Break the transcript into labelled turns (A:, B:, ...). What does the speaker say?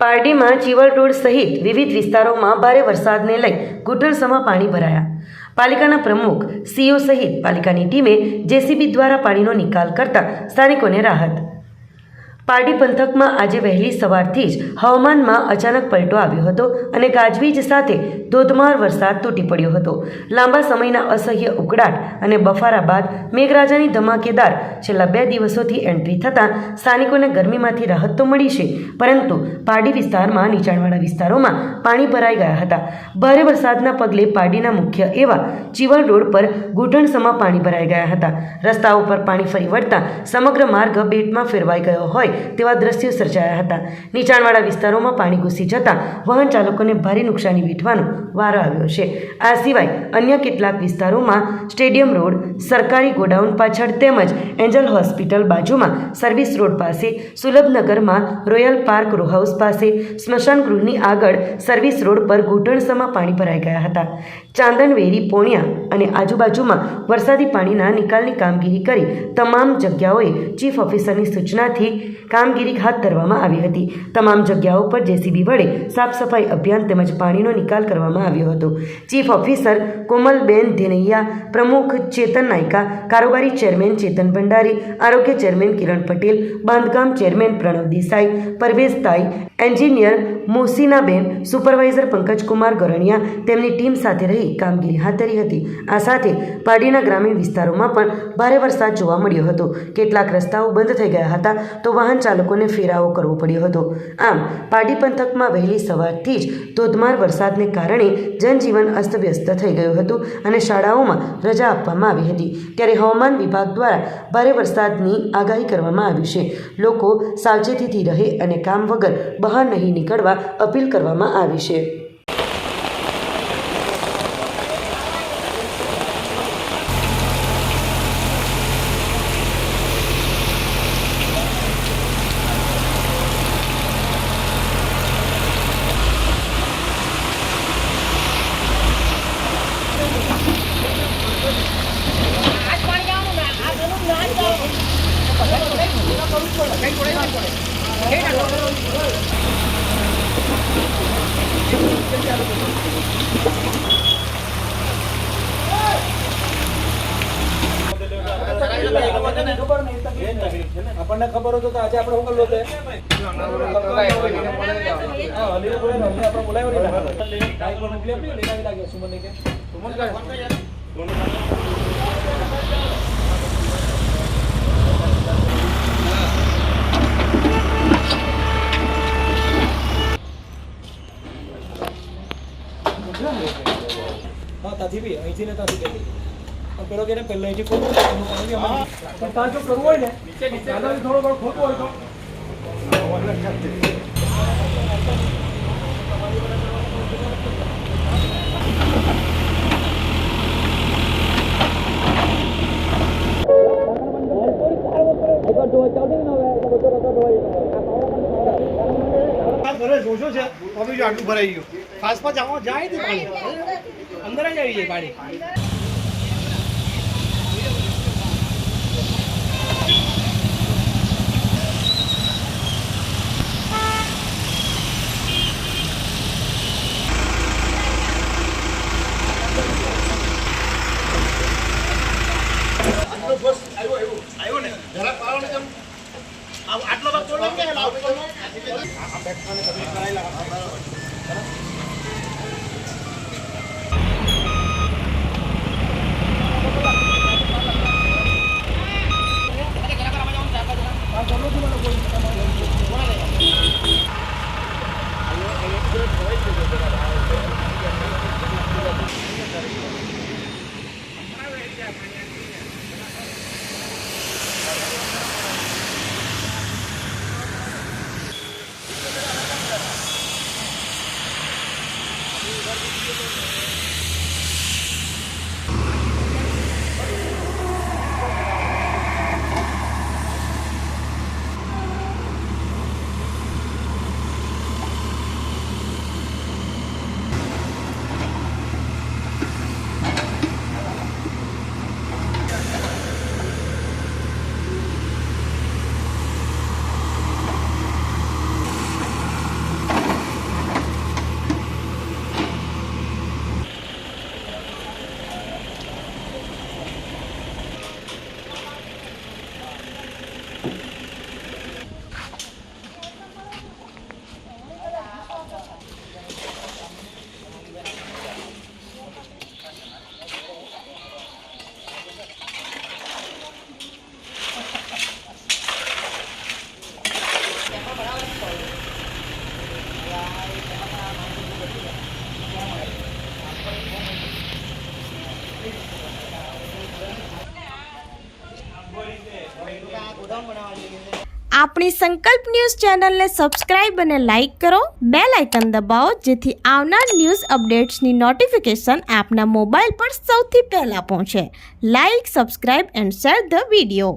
A: પારડીમાં ચીવલ road સહિત વિવિધ વિસ્તારોમાં ભારે વરસાદને લઈ ઘૂંટણસમાં પાણી ભરાયા. પાલિકાના પ્રમુખ સીઓ સહિત પાલિકાની ટીમે જેસીબી દ્વારા પાણીનો નિકાલ કરતા સ્થાનિકોને રાહત. પારડી પંથકમાં આજે વહેલી સવારથી જ હવામાનમાં અચાનક પલટો આવ્યો હતો અને ગાજવીજ સાથે ધોધમાર વરસાદ તૂટી પડ્યો હતો. લાંબા સમયના અસહ્ય ઉકળાટ અને બફારા બાદ મેઘરાજાની ધમાકેદાર છેલ્લા 2 દિવસોથી એન્ટ્રી થતાં સ્થાનિકોને ગરમીમાંથી રાહત તો મળી છે, પરંતુ પારડી વિસ્તારમાં નીચાણવાળા વિસ્તારોમાં પાણી ભરાઈ ગયા હતા. ભારે વરસાદના પગલે પારડીના મુખ્ય એવા ચીવલ રોડ પર ઘૂંટણસમાં પાણી ભરાઈ ગયા હતા. રસ્તાઓ પર પાણી ફરી વળતા સમગ્ર માર્ગ બેટમાં ફેરવાઈ ગયો હોય તેવા દ્રશ્યો સર્જાયા હતા. નીચાણવાળા વિસ્તારોમાં પાણી ઘૂસી જતા વાહન ચાલકોને ભારે નુકસાની વેઠવાનો વારો આવ્યો છે. આ સિવાય અન્ય કેટલાક વિસ્તારોમાં સ્ટેડિયમ રોડ, સરકારી ગોડાઉન પાછળ તેમજ એન્જલ હોસ્પિટલ બાજુમાં, સર્વિસ રોડ પાસે, સુલભનગરમાં રોયલ પાર્ક રો હાઉસ પાસે, સ્મશાન ગૃહની આગળ સર્વિસ રોડ પર ઘૂંટણસમાં પાણી ભરાઈ ગયા હતા. ચાંદનવેરી, પોણિયા અને આજુબાજુમાં વરસાદી પાણીના નિકાલની કામગીરી કરી તમામ જગ્યાઓએ ચીફ ઓફિસરની સૂચનાથી કામગીરી હાથ ધરવામાં આવી હતી. તમામ જગ્યાઓ પર જેસીબી વડે સાફ સફાઈ અભિયાન તેમજ પાણીનો નિકાલ કરવામાં આવ્યો હતો. ચીફ ઓફિસર કોમલબેન ધેનૈયા, પ્રમુખ ચેતન નાયકા, કારોબારી ચેરમેન ચેતન ભંડારી, આરોગ્ય ચેરમેન કિરણ પટેલ, બાંધકામ ચેરમેન પ્રણવ દેસાઈ, પરવેઝ તાઈ, એન્જિનિયર મોસીનાબેન, સુપરવાઇઝર પંકજકુમાર ગરણિયા તેમની ટીમ સાથે રહી કામગીરી હાથ ધરી હતી. આ સાથે પારડીના ગ્રામીણ વિસ્તારોમાં પણ ભારે વરસાદ જોવા મળ્યો હતો. કેટલાક રસ્તાઓ બંધ થઈ ગયા હતા તો વાહન ચાલકોને ફેરાવો કરવો પડ્યો હતો. આમ પારડી પંથકમાં વહેલી સવારથી જ ધોધમાર વરસાદને કારણે જનજીવન અસ્તવ્યસ્ત થઈ ગયું હતું અને શાળાઓમાં રજા આપવામાં આવી હતી. ત્યારે હવામાન વિભાગ દ્વારા ભારે વરસાદની આગાહી કરવામાં આવી છે. લોકો સાવચેતીથી રહે અને કામ વગર બહાર નહીં નીકળવા અપીલ કરવામાં આવી છે.
B: આપણને ખબર હતો તો આજે આપણે શું કરલો ત્યાંથી બી અહીંથી ને ત્યાંથી પેલો કે પહેલા અહીંથી ખોટું જો કરવું હોય ને થોડો ઘણો ખોટું હોય તો જોશો છે આટલું ભરાઈ ગયું. ખાસમાં જવા જાય ને અંદર જ આવી જાય પાણી. આટલો ભાગ છોડ કે
C: આપણી સંકલ્પ ન્યૂઝ ચેનલને સબસ્ક્રાઇબ અને લાઇક કરો, બેલ આઇકન દબાવો જેથી આવનાર ન્યૂઝ અપડેટ્સની નોટિફિકેશન આપના મોબાઈલ પર સૌથી પહેલાં પહોંચે. Like, subscribe and share the video.